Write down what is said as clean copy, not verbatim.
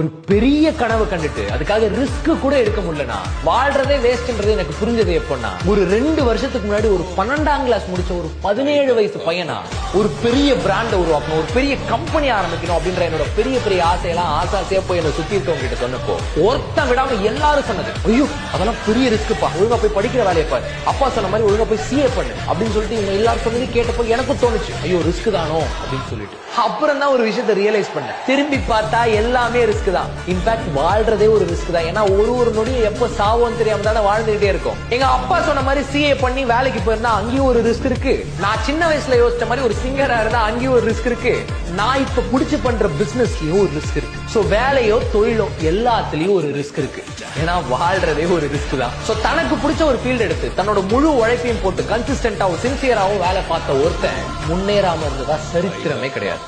ஒரு பெரிய கனவு கண்டுட்டு அதுக்காக ரிஸ்க் கூட எடுக்க முடியலனா வாழ்றதே வேஸ்ட்ன்றது எனக்கு புரிஞ்சது எப்பன்னா ஒரு 2 வருஷத்துக்கு முன்னாடி ஒரு 12ஆம் கிளாஸ் முடிச்ச ஒரு 17 வயசு பையனா ஒரு பெரிய பிராண்ட் உருவாக்கணும், ஒரு பெரிய கம்பெனி ஆரம்பிக்கணும் அப்படின்ற என்னோட பெரிய பெரிய ஆசையெல்லாம் ஆசாசியா போய் என்ன சுத்தி இருக்கவங்க கிட்ட சொன்னப்போ ஒருத்தன் விடாம எல்லாரும் சொன்னது, ஐயோ அதெல்லாம் பெரிய ரிஸ்க்ப்பா, ஒழுங்கா போய் படிக்கிற வேலையை பாரு, அப்பா சொன்ன மாதிரி ஒழுங்கா போய் சிஏ பண்ணு அப்படின்னு சொல்லிட்டு இவங்க எல்லாரும் சொன்னது கேட்டப்போ எனக்கும் தோணுச்சு, ஐயோ ரிஸ்க் தானோ அப்படின்னு சொல்லிட்டு. அப்புறம் தான் ஒரு விஷயத்தை ரியலைஸ் பண்ணேன், திரும்பி பார்த்தா எல்லாமே ரிஸ்க் தான். இன்ஃபேக்ட் வாழ்றதே ஒரு ரிஸ்க் தான். ஏன்னா ஒரு நொடியும் எப்ப சாவோன்னு தெரியாம தானே வாழ்ந்துகிட்டே இருக்கும். எங்க அப்பா சொன்ன மாதிரி சிஏ பண்ணி வேலைக்கு போயிருந்தா அங்கேயும் ஒரு ரிஸ்க் இருக்கு. நான் சின்ன வயசுல யோசிச்ச மாதிரி ஒரு சிங்கரா இருந்தா அங்கேயும் ஒரு ரிஸ்க் இருக்கு. நான் இப்ப புடிச்சு பண்ற பிசினஸ்லயும் ஒரு ரிஸ்க் இருக்கு. சோ வேலையோ தொழிலோ எல்லாத்துலயும் ஒரு ரிஸ்க் இருக்கு. ஏன்னா வாழ்றதே ஒரு ரிஸ்க் தான். சோ தனக்கு பிடிச்ச ஒரு ஃபீல்ட் எடுத்து தன்னோட முழு உழைப்பையும் போட்டு கன்சிஸ்டன்டாவும் சின்சியராவும் வேலை பார்த்த ஒருத்தன் முன்னேறாம இருந்ததா சரித்திரமே கிடையாது.